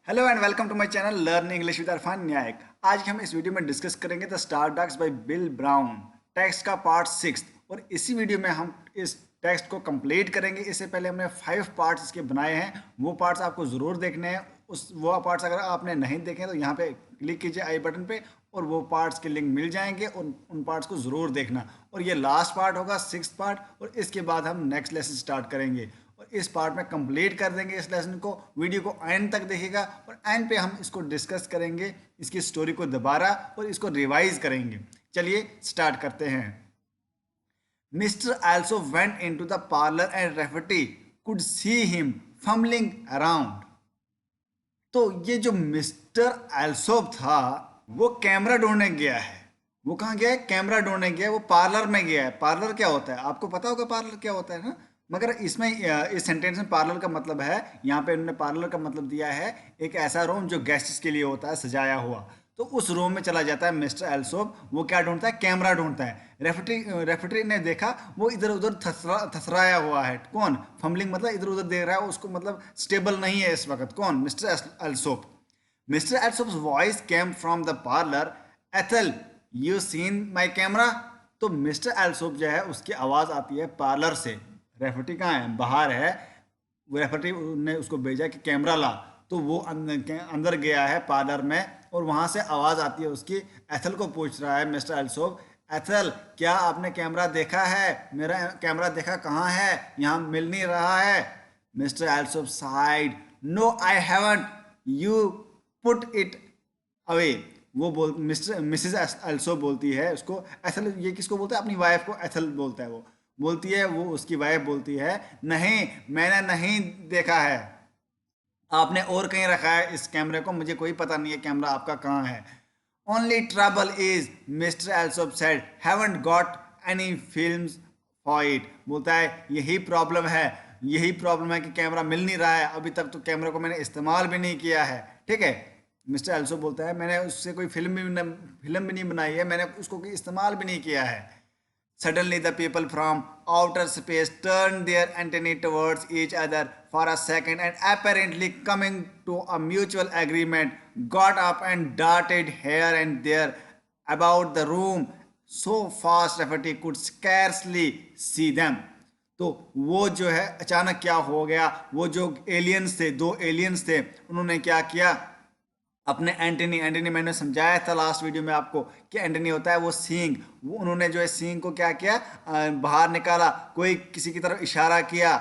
Hello and welcome to my channel learn English with Arfan Nayak. आज हम इस वीडियो में डिस्कस करेंगे the star ducks by Bill Brown text का पार्ट 6 और इसी वीडियो में हम इस टेक्स्ट को कंप्लीट करेंगे। इससे पहले हमने 5 पार्ट्स इसके बनाए हैं, वो पार्ट्स आपको ज़रूर देखने हैं। वो पार्ट्स अगर आपने नहीं देखे तो यहाँ पे क्लिक कीजिए आई बटन पे और वो पार्ट्स के लिंक मिल जाएंगे और उन पार्ट्स को ज़रूर देखना। और ये लास्ट पार्ट होगा 6th पार्ट और इसके बाद हम नेक्स्ट लेसन स्टार्ट करेंगे और इस पार्ट में कंप्लीट कर देंगे इस लेसन को। वीडियो को एंड तक देखिएगा और एंड पे हम इसको डिस्कस करेंगे, इसकी स्टोरी को दोबारा और इसको रिवाइज करेंगे। चलिए स्टार्ट करते हैं। Mister Alsop went into the parlour and Rafferty could see him fumbling around. तो ये जो मिस्टर एल्सोप था वो कैमरा ढूंढने गया है। वो कहाँ गया है? कैमरा ढूंढने गया है। वो पार्लर में गया है। पार्लर क्या होता है आपको पता होगा, पार्लर क्या होता है ना। मगर इसमें इस सेंटेंस में पार्लर का मतलब है, यहाँ पे उन्होंने पार्लर का मतलब दिया है एक ऐसा रूम जो गेस्ट्स के लिए होता है सजाया हुआ। तो उस रूम में चला जाता है मिस्टर एल्सोप। वो क्या ढूंढता है? कैमरा ढूंढता है। रेफ्रिजरेटर ने देखा वो इधर उधर थसराया हुआ है। कौन? फम्बलिंग मतलब इधर उधर देख रहा है उसको, मतलब स्टेबल नहीं है इस वक्त। कौन? Mister Alsop. Mister Alsop's voice came from the parlour, Ethel you seen my camera. तो मिस्टर एल्सोप जो है उसकी आवाज़ आती है पार्लर से। रेफ्रिजरेटर कहाँ है? बाहर है। वो रेफ्रिजरेटर ने उसको भेजा कि कैमरा ला, तो वो अंदर गया है पार्लर में और वहाँ से आवाज़ आती है उसकी। एथल को पूछ रहा है मिस्टर एल्सोप, एथल क्या आपने कैमरा देखा है? मेरा कैमरा देखा कहाँ है? यहाँ मिल नहीं रहा है। Mister Alsop side, no I haven't, you put it away. वो बोल मिस्टर मिसेस एल्सो बोलती है उसको। एथल ये किसको बोलता है? अपनी वाइफ को एथल बोलता है। वो बोलती है, वो उसकी वाइफ बोलती है, नहीं मैंने नहीं देखा है, आपने और कहीं रखा है इस कैमरे को, मुझे कोई पता नहीं है कैमरा आपका कहाँ है। Only trouble is, Mr Alsop said, haven't got any films for it. बोलता है यही प्रॉब्लम है, यही प्रॉब्लम है कि कैमरा मिल नहीं रहा है। अभी तक तो कैमरे को मैंने इस्तेमाल भी नहीं किया है। ठीक है। मिस्टर एल्सो बोलता है मैंने उससे कोई फिल्म भी नहीं बनाई है, मैंने उसको कोई इस्तेमाल भी नहीं किया है। Suddenly, the people from outer space turned their antennae towards each other for a second and apparently coming to a mutual agreement, got up and darted here and there about the room so fast Rafferty could scarcely see them. तो वो जो है अचानक क्या हो गया, वो जो एलियंस थे, दो एलियंस थे, उन्होंने क्या किया? अपने एंटनी मैंने समझाया था लास्ट वीडियो में आपको कि एंटनी होता है वो सींग। वो उन्होंने जो है सींग को क्या किया? बाहर निकाला। कोई किसी की तरफ इशारा किया,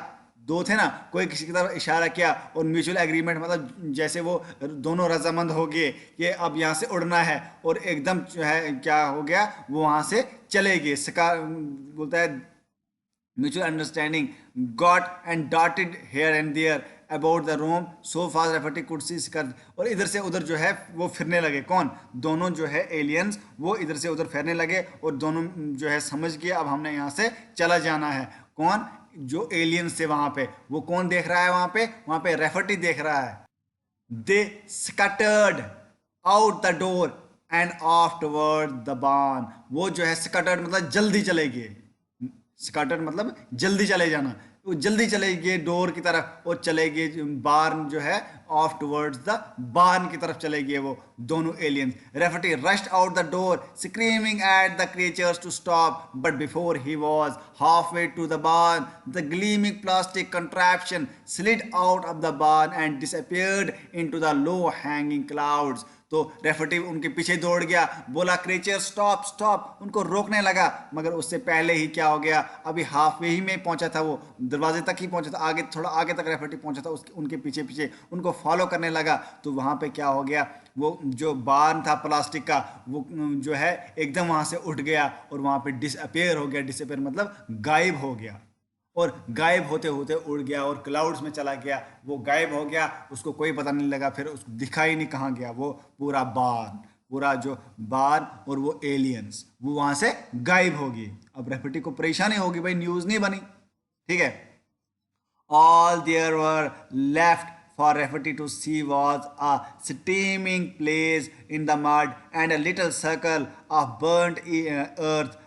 दो थे ना, कोई किसी की तरफ इशारा किया और म्यूचुअल एग्रीमेंट मतलब जैसे वो दोनों रजामंद हो गए कि अब यहाँ से उड़ना है और एकदम जो है क्या हो गया, वो वहाँ से चले गए। बोलता है mutual understanding got and darted here and there about the room so fast Rafferty could see कर। और इधर से उधर जो है वो फिरने लगे। कौन? दोनों जो है एलियंस, वो इधर से उधर फिरने लगे और दोनों जो है समझ गए अब हमने यहाँ से चला जाना है। कौन? जो एलियंस थे वहाँ पे। वो कौन देख रहा है वहाँ पे? वहाँ पे रेफर्टी देख रहा है। दे scattered out the door and off toward the barn। वो जो है scattered मतलब जल्दी चले गए। स्कैटर्ड मतलब जल्दी चले जाना। वो जल्दी चले गए डोर की तरफ और चले गए बार्न जो है ऑफ टुवर्ड्स द बार्न की तरफ चले गए वो दोनों aliens. Rafferty rushed out the door screaming at the creatures to stop, but before he was halfway to the barn the gleaming plastic contraption slid out of the barn and disappeared into the low hanging clouds। तो रेफर्टी उनके पीछे दौड़ गया, बोला creature stop stop, उनको रोकने लगा। मगर उससे पहले ही क्या हो गया? अभी हाफ वे ही में पहुंचा था, वो दरवाजे तक ही पहुंचा था, आगे थोड़ा आगे तक रेफर्टी पहुंचा था, उसके उनके पीछे पीछे उनको फॉलो करने लगा। तो वहां पे क्या हो गया? वो जो बार्न था प्लास्टिक का, वो जो है एकदम वहां से उठ गया और वहां पे डिसअपेयर हो गया। डिसअपेयर मतलब गायब हो गया और गायब होते होते उड़ गया और क्लाउड्स में चला गया। वो गायब हो गया, उसको कोई पता नहीं लगा, फिर उसको दिखाई नहीं कहाँ गया। वो पूरा बार्न, पूरा जो बार्न और वो एलियंस वो वहां से गायब होगी। अब रेफर्टी को परेशानी होगी, भाई न्यूज़ नहीं बनी। ठीक है। All there were left for Rafferty to see was a steaming place in the mud and a little circle of burnt earth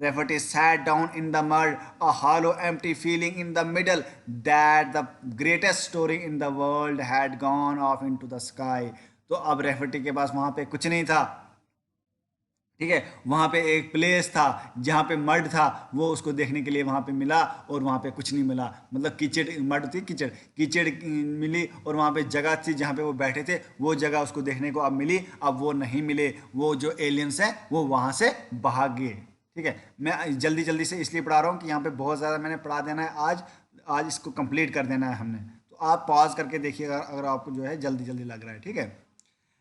Rafferty sat down in the mud, a hollow, empty feeling in the middle that the greatest story in the world had gone off into the sky. तो अब रेफर्टी के पास वहां पे कुछ नहीं था, ठीक है। वहां पे एक प्लेस था जहाँ पे मड था, वो उसको देखने के लिए वहां पे मिला, और वहां पे कुछ नहीं मिला। मतलब कीचड़, मड थी, कीचड़ कीचड़ मिली, और वहां पे जगह थी जहाँ पे वो बैठे थे, वो जगह उसको देखने को अब मिली। अब वो नहीं मिले, वो जो एलियंस हैं वो वहां से भाग गए, ठीक है। मैं जल्दी जल्दी से इसलिए पढ़ा रहा हूँ कि यहाँ पे बहुत ज़्यादा मैंने पढ़ा देना है आज। आज इसको कंप्लीट कर देना है हमने, तो आप पॉज करके देखिएगा अगर आपको जो है जल्दी जल्दी लग रहा है, ठीक है।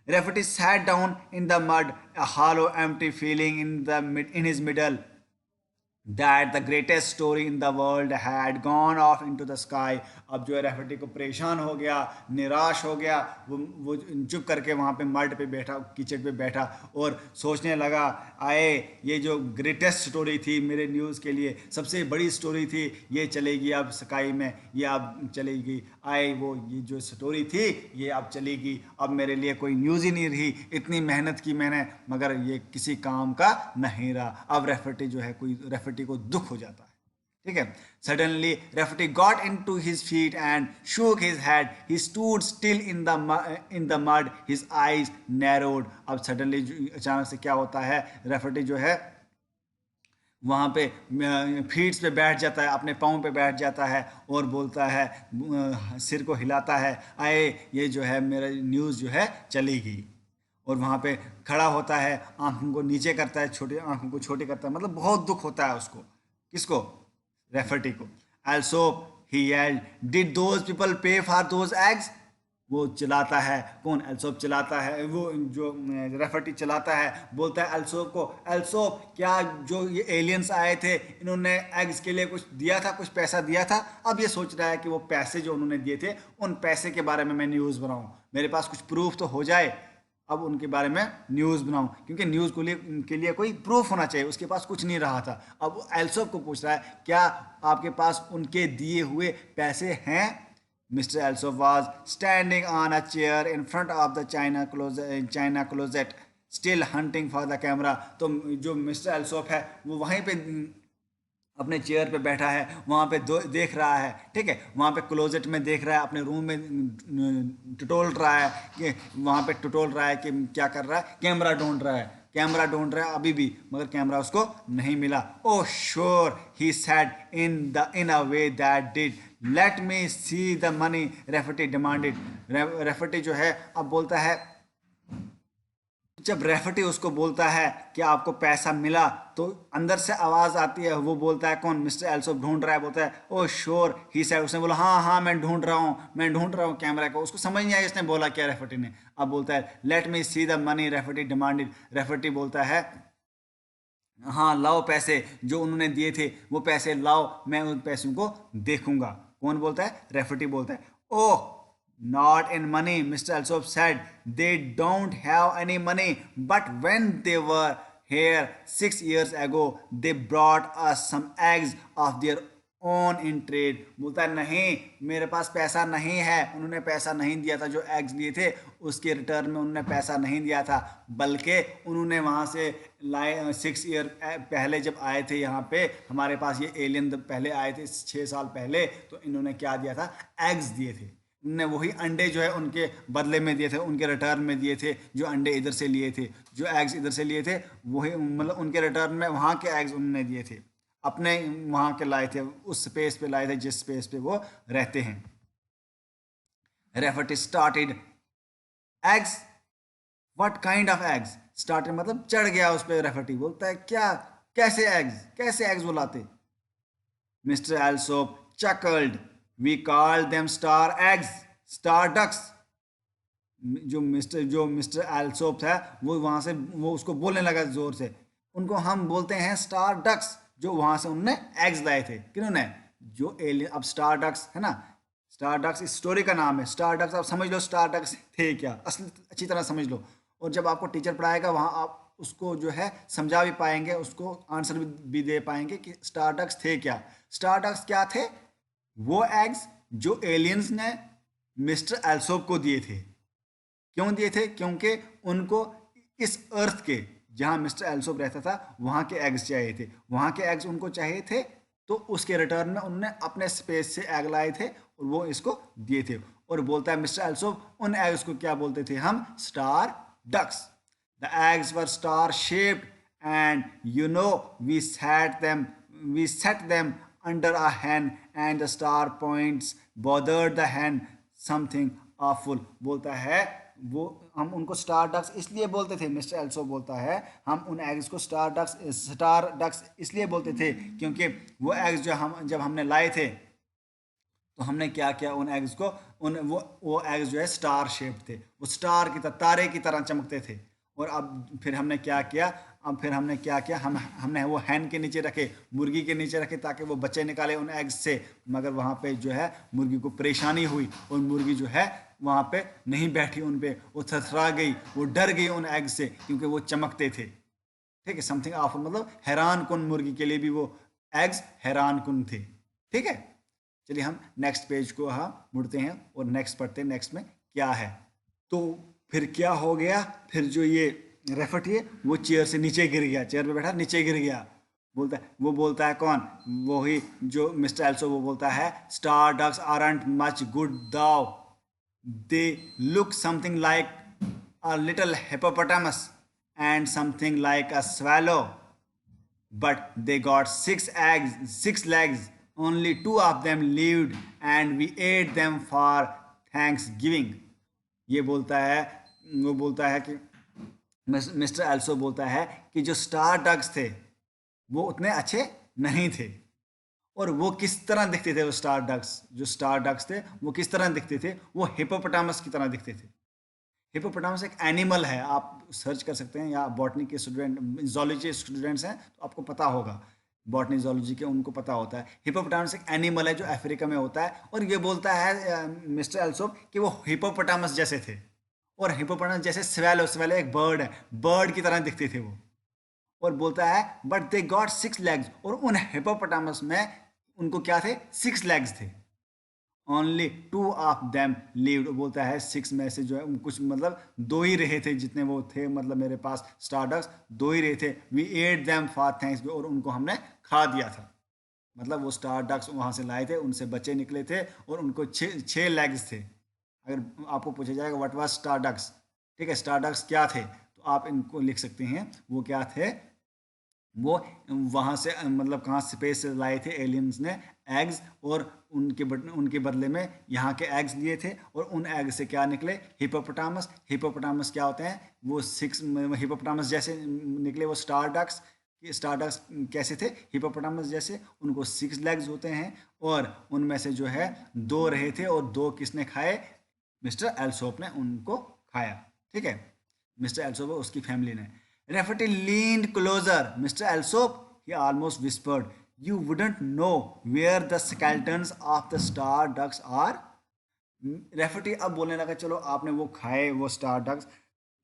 Rafferty sat down in the mud, a hollow, empty feeling in his middle that the greatest story in the world had gone off into the sky. अब जो है रेफर्टी को परेशान हो गया, निराश हो गया, वो चुप करके वहाँ पे मड पे बैठा, कीचड़ पे बैठा, और सोचने लगा, आए ये जो ग्रेटेस्ट स्टोरी थी मेरे न्यूज़ के लिए, सबसे बड़ी स्टोरी थी, ये चलेगी अब स्काई में, ये अब चलेगी। आए वो ये जो स्टोरी थी ये अब चलेगी, अब मेरे लिए कोई न्यूज़ ही नहीं रही, इतनी मेहनत की मैंने मगर ये किसी काम का नहीं रहा। अब रेफर्टी जो है, कोई रेफर्टी को दुख हो जाता है, ठीक है। Suddenly Rafferty got in to his feet and shook his head, he stood still in the mud, his eyes narrowed. अब सडनली अचानक से क्या होता है, रेफर्टी जो है वहाँ पे फीट्स पे बैठ जाता है, अपने पाँव पे बैठ जाता है, और बोलता है, सिर को हिलाता है, आए ये जो है मेरा न्यूज़ जो है चलेगी। और वहाँ पे खड़ा होता है, आंखों को नीचे करता है, छोटी आंखों को छोटी करता है, मतलब बहुत दुख होता है उसको। किसको? रेफर्टी को। Also he yelled, did those people pay for those eggs? वो चिल्लाता है, कौन? एल्सोप चिल्लाता है, वो जो रेफर्टी चिल्लाता है, बोलता है एल्सोप को, एल्सोप क्या जो ये एलियंस आए थे इन्होंने एग्स के लिए कुछ दिया था, कुछ पैसा दिया था? अब ये सोच रहा है कि वो पैसे जो उन्होंने दिए थे उन पैसे के बारे में मैं न्यूज़ बनाऊं, मेरे पास कुछ प्रूफ तो हो जाए, अब उनके बारे में न्यूज़ बनाऊं, क्योंकि न्यूज़ के लिए कोई प्रूफ होना चाहिए। उसके पास कुछ नहीं रहा था। अब वो एल्सोप को पूछ रहा है, क्या आपके पास उनके दिए हुए पैसे हैं? Mr. Alsop was standing on a chair in front of the China closet, still hunting for the camera. तो जो मिस्टर एल्सोप है वो वहीं पे अपने चेयर पे बैठा है, वहाँ पे देख रहा है, ठीक है। वहाँ पे क्लोजेट में देख रहा है, अपने रूम में टटोल रहा है, कि वहाँ पे टटोल रहा है कि क्या कर रहा है, कैमरा ढूंढ रहा है, कैमरा ढूंढ रहा है अभी भी, मगर कैमरा उसको नहीं मिला। Oh sure he said in a way that did, let me see the money, रेफर्टी demanded. रेफर्टी जो है अब बोलता है, जब रेफर्टी उसको बोलता है कि आपको पैसा मिला, तो अंदर से आवाज आती है, वो बोलता है, कौन? मिस्टर एल्सोप ढूंढ रहा है, बोलता है ओ श्योर ही सेड, उसने बोला हाँ हाँ मैं ढूंढ रहा हूँ, मैं ढूंढ रहा हूँ कैमरा को। उसको समझ नहीं आया इसने बोला क्या रेफर्टी ने। अब बोलता है let me see the money, रेफर्टी demanded. रेफर्टी बोलता है हाँ लाओ पैसे जो उन्होंने दिए थे, वो पैसे लाओ, मैं उन पैसों को देखूंगा। कौन बोलता है? रेफर्टी बोलता है। ओह not in money, Mr. Alsop said. They don't have any money, but when they were here 6 years ago, they brought us some eggs of their own in trade. बोलता है नहीं मेरे पास पैसा नहीं है, उन्होंने पैसा नहीं दिया था, जो एग्स लिए थे उसके रिटर्न में उन्होंने पैसा नहीं दिया था, बल्कि उन्होंने वहाँ से लाए 6 ईयर पहले जब आए थे यहाँ पे हमारे पास, ये एलियन पहले आए थे 6 साल पहले, तो इन्होंने क्या दिया था? एग्स दिए थे। उनने वही अंडे जो है उनके बदले में दिए थे, उनके रिटर्न में दिए थे, जो अंडे इधर से लिए थे, जो एग्स इधर से लिए थे, वही मतलब उनके रिटर्न में वहाँ के एग्स उन्होंने दिए थे, अपने वहाँ के लाए थे, उस स्पेस पे लाए थे जिस स्पेस पे वो रहते हैं। रेफर्टी started eggs, what kind of eggs? Started मतलब चढ़ गया उस पर। रेफर्टी बोलता है क्या, कैसे एग्स, कैसे एग्स वो लाते? Mister Alsop chuckled. We call them star eggs, star ducks. जो मिस्टर एल्सोप था वो वहां से वो उसको बोलने लगा जोर से, उनको हम बोलते हैं स्टार डक्स, जो वहां से उन्होंने एग्स लाए थे। किन्होंने? जो एलियन। अब स्टार डक्स है ना, स्टार डक्स इस स्टोरी का नाम है। स्टार डक्स आप समझ लो स्टार डक्स थे क्या, असली अच्छी तरह समझ लो, और जब आपको टीचर पढ़ाएगा वहाँ आप उसको जो है समझा भी पाएंगे, उसको आंसर भी दे पाएंगे कि स्टार डक्स थे क्या। स्टार डक्स क्या थे? वो एग्स जो एलियंस ने मिस्टर एल्सोप को दिए थे। क्यों दिए थे? क्योंकि उनको इस अर्थ के जहाँ मिस्टर एल्सोप रहता था वहाँ के एग्स चाहिए थे, वहाँ के एग्स उनको चाहिए थे, तो उसके रिटर्न में उन्होंने अपने स्पेस से एग लाए थे और वो इसको दिए थे। और बोलता है मिस्टर एल्सोप, उन एग्स को क्या बोलते थे हम? Star ducks. The eggs were star shaped and we set them under a hen and the star points bothered the hen something awful। बोलता है वो हम उनको स्टार डक्स इसलिए बोलते थे, मिस्टर एल्सो बोलता है हम उन एग्स को स्टार डक्स इसलिए बोलते थे क्योंकि वो एग्स जो हम जब हमने लाए थे तो हमने क्या किया उन एग्स को, उन वो एग्स जो है स्टार शेप थे, वो स्टार की तरह, तारे की तरह चमकते थे। और अब फिर हमने क्या किया, हमने वो हैन के नीचे रखे, मुर्गी के नीचे रखे ताकि वो बच्चे निकाले उन एग्स से। मगर वहाँ पे जो है मुर्गी को परेशानी हुई और मुर्गी जो है वहाँ पे नहीं बैठी उन पे, वो थरथरा गई, वो डर गई उन एग्स से क्योंकि वो चमकते थे। ठीक है, समथिंग ऑफ मतलब हैरान कुन, मुर्गी के लिए भी वो एग्स हैरान कुन थे। ठीक है, चलिए हम नेक्स्ट पेज को मुड़ते हैं और नेक्स्ट पढ़ते हैं, नेक्स्ट में क्या है। तो फिर क्या हो गया, फिर जो ये रेफटी है वो चेयर से नीचे गिर गया, चेयर पे बैठा नीचे गिर गया। वो बोलता है कौन? वही जो मिस्टर एल्सो, वो बोलता है star ducks aren't much good though, they look something like a little hippopotamus and something like a swallow, but they got 6 legs, only 2 of them lived and we ate them for Thanksgiving। ये बोलता है, वो बोलता है कि mister also बोलता है कि जो स्टार डक्स थे वो उतने अच्छे नहीं थे। और वो किस तरह दिखते थे? वो स्टार डक्स, जो स्टार डक्स थे वो किस तरह दिखते थे? वो हिप्पोपोटामस की तरह दिखते थे। हिप्पोपोटामस एक एनिमल है, आप सर्च कर सकते हैं, या बॉटनी के स्टूडेंट, जोलॉजी स्टूडेंट्स हैं तो आपको पता होगा, बॉटनी जोलॉजी के उनको पता होता है। हिप्पोपोटामस एक एनिमल है जो अफ्रीका में होता है। और ये बोलता है मिस्टर एल्सोप कि वो हिप्पोपोटामस जैसे थे, और हिप्पोपोटामस जैसे स्वेलो, स्वेलो एक बर्ड है, बर्ड की तरह दिखते थे वो। और बोलता है बट दे गॉट 6 legs, और उन हिप्पोपोटामस में उनको क्या थे? 6 legs थे। ओनली 2 ऑफ देम लिव्ड, बोलता है 6 में से जो है कुछ मतलब 2 ही रहे थे जितने वो थे, मतलब मेरे पास स्टारडक्स 2 ही रहे थे। We ate them for thanks, और उनको हमने खा दिया था। मतलब वो स्टारडक्स वहाँ से लाए थे, उनसे बच्चे निकले थे और उनको 6 legs थे। अगर आपको पूछा जाएगा व्हाट वाज स्टारडक्स, ठीक है, स्टारडक्स क्या थे, तो आप इनको लिख सकते हैं वो क्या थे। वो वहाँ से मतलब कहाँ स्पेस से लाए थे एलियंस ने एग्स, और उनके बदले में यहाँ के एग्स लिए थे, और उन एग से क्या निकले? हिप्पोपोटामस। हिप्पोपोटामस क्या होते हैं? वो 6 हिप्पोपोटामस जैसे निकले वो स्टारडक्स। स्टारडक्स कैसे थे? हिप्पोपोटामस जैसे, उनको 6 legs होते हैं, और उनमें से जो है 2 रहे थे, और 2 किसने खाए? मिस्टर एल्सोप ने उनको खाया। ठीक है, मिस्टर एल्सोप उसकी फैमिली ने। Rafferty leaned closer. Mr. Alsop, he almost whispered, you wouldn't know where the skeletons of the star ducks are. रेफटी अब बोलने लगा चलो आपने वो खाए वो स्टार डक्स।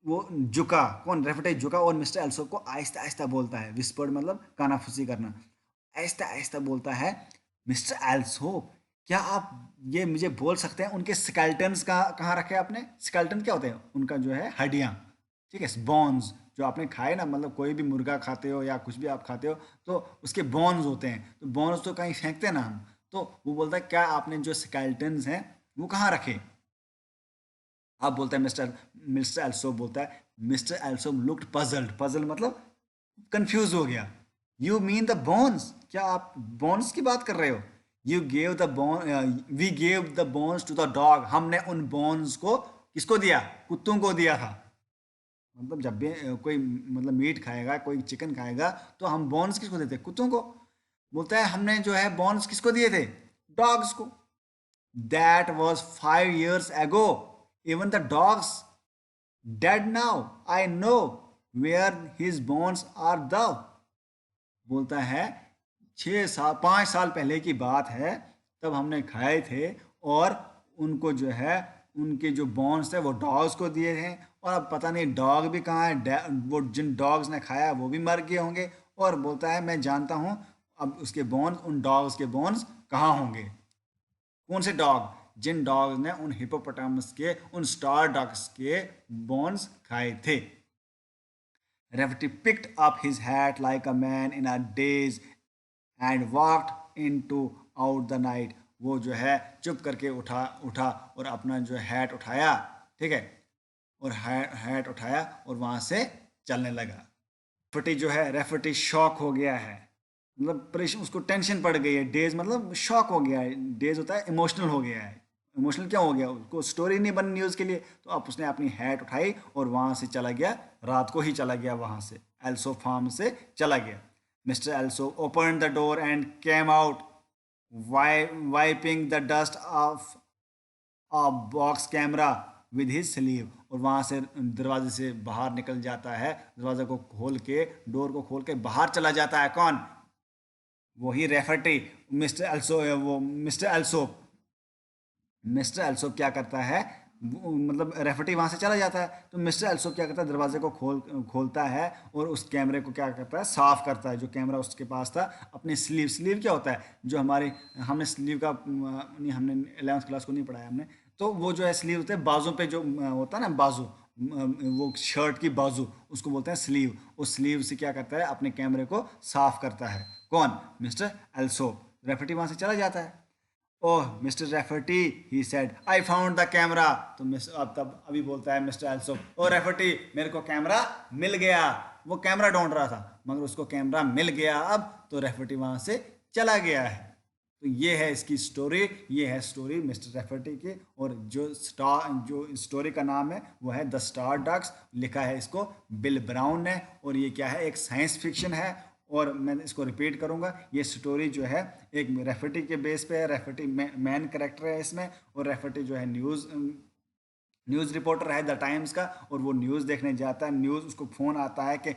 वो झुका, कौन? रेफटी झुका और मिस्टर एल्सोप को आहिस्ता आहिस्ता बोलता है, विस्पर्ड मतलब कानाफूसी करना, आहिस्ता आहिस्ता बोलता है मिस्टर एल्सोप, क्या आप ये मुझे बोल सकते हैं उनके स्केल्टन्स कहाँ रखे आपने? स्केल्टन क्या होते हैं? उनका जो है हड्डियाँ, ठीक है, बॉन्स जो आपने खाए ना, मतलब कोई भी मुर्गा खाते हो या कुछ भी आप खाते हो तो उसके बॉन्स होते हैं, तो बॉन्स तो कहीं फेंकते हैं ना हम। तो वो बोलता है क्या आपने जो स्केल्टन्स हैं वो कहाँ रखे? आप बोलता है मिस्टर मिस्टर एल्सो बोलता है, mister also looked puzzled, puzzle मतलब कंफ्यूज हो गया। यू मीन द बोन्स, क्या आप बोन्स की बात कर रहे हो? You gave the bone, we gave the bones to the dog, हमने उन बोन्स को किसको दिया? कुत्तों को दिया था। मतलब जब भी कोई मतलब मीट खाएगा, कोई चिकन खाएगा, तो हम बोन्स किसको देते? कुत्तों को। बोलता है हमने जो है बोन्स किसको दिए थे? डॉग्स को। That was 5 years ago, even the dog's dead now, I know where his bones are the. बोलता है 6 साल 5 साल पहले की बात है, तब हमने खाए थे, और उनको जो है उनके जो बोन्स थे वो डॉग्स को दिए हैं, और अब पता नहीं डॉग भी कहाँ है, वो जिन डॉग्स ने खाया वो भी मर गए होंगे। और बोलता है मैं जानता हूँ अब उसके बोन्स, उन डॉग्स के बोन्स कहाँ होंगे। कौन से डॉग? जिन डॉग्स ने उन हिप्पोपोटामस के, उन स्टार डॉग्स के बोन्स खाए थे। Rafferty picked up his hat like a man in a daze and walked into out the night. वो जो है चुप करके उठा उठा और अपना जो हैट उठाया, ठीक है, और हैट उठाया और वहां से चलने लगा। रेफटी जो है, रेफटी शॉक हो गया है, मतलब परेशान, उसको टेंशन पड़ गई है। डेज मतलब शॉक हो गया है, डेज होता है इमोशनल हो गया है। इमोशनल क्यों हो गया, उसको स्टोरी नहीं बनी न्यूज़ के लिए, तो अब उसने अपनी हैट उठाई और वहां से चला गया, रात को ही चला गया, वहां से एल्सो फार्म से चला गया। Mister also open the door and came out, wiping the dust of a box camera with his sleeve. और वहां से दरवाजे से बाहर निकल जाता है, दरवाजे को खोल के, डोर को खोल के बाहर चला जाता है। कौन? वही रेफर्टी, मिस्टर एल्सो, वो मिस्टर एल्सो। मिस्टर एल्सो क्या करता है, मतलब रेफर्टी वहां से चला जाता है, तो मिस्टर एल्सो क्या करता है, दरवाजे को खोलता है और उस कैमरे को क्या करता है, साफ करता है। जो कैमरा उसके पास था, अपनी स्लीव, स्लीव क्या होता है, जो हमारी, हमने स्लीव का नहीं, हमने 11th क्लास को नहीं पढ़ाया हमने, तो वो जो है स्लीव होते हैं बाजू पे, जो होता है ना बाजू, वो शर्ट की बाजू, उसको बोलते हैं स्लीव। उस स्लीव से क्या करता है, अपने कैमरे को साफ करता है। कौन? Mister also. रेफर्टी वहां से चला जाता है। Oh mister Rafferty, he said, I found the camera. तो मिस अब तब अभी बोलता है मिस्टर एल्सो, ओ रेफर्टी, मेरे को कैमरा मिल गया। वो कैमरा ढूंढ रहा था मगर उसको कैमरा मिल गया अब, तो रेफर्टी वहां से चला गया है। तो ये है इसकी स्टोरी, ये है स्टोरी मिस्टर रेफर्टी की। और जो स्टोरी का नाम है वो है द स्टार डक्स, लिखा है इसको बिल ब्राउन ने। और ये क्या है, एक साइंस फिक्शन है। और मैं इसको रिपीट करूंगा, ये स्टोरी जो है एक रेफर्टी के बेस पे है। रेफर्टी मैन करेक्टर है इसमें, और रेफर्टी जो है न्यूज़ रिपोर्टर है द टाइम्स का। और वो न्यूज़ देखने जाता है, न्यूज़ उसको फ़ोन आता है कि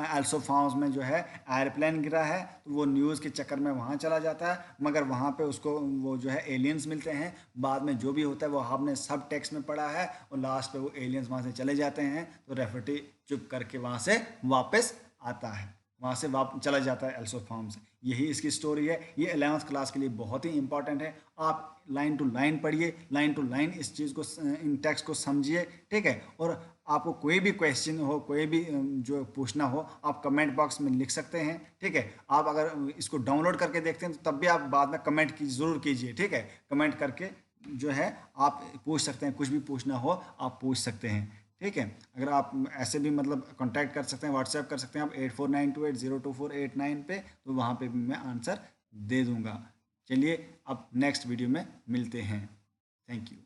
एल्सो फार्म्स में जो है एयरप्लेन गिरा है, तो वो न्यूज़ के चक्कर में वहाँ चला जाता है। मगर वहाँ पे उसको वो जो है एलियंस मिलते हैं। बाद में जो भी होता है वो आपने सब टेक्स्ट में पढ़ा है, और लास्ट पे वो एलियंस वहाँ से चले जाते हैं, तो रेफर्टी चुप करके वहाँ से वापस आता है, वहाँ से चला जाता है एल्सो फार्म से। यही इसकी स्टोरी है। ये 11th क्लास के लिए बहुत ही इंपॉर्टेंट है। आप लाइन टू लाइन पढ़िए, लाइन टू लाइन इस चीज़ को, इन टेक्स्ट को समझिए, ठीक है। और आपको कोई भी क्वेश्चन हो, कोई भी जो पूछना हो, आप कमेंट बॉक्स में लिख सकते हैं, ठीक है। आप अगर इसको डाउनलोड करके देखते हैं तो तब भी आप बाद में कमेंट की ज़रूर कीजिए, ठीक है। कमेंट करके जो है आप पूछ सकते हैं, कुछ भी पूछना हो आप पूछ सकते हैं, ठीक है। अगर आप ऐसे भी मतलब कांटेक्ट कर सकते हैं, व्हाट्सएप कर सकते हैं आप 8492802489 पे, तो वहाँ पे भी मैं आंसर दे दूँगा। चलिए अब नेक्स्ट वीडियो में मिलते हैं। Thank you.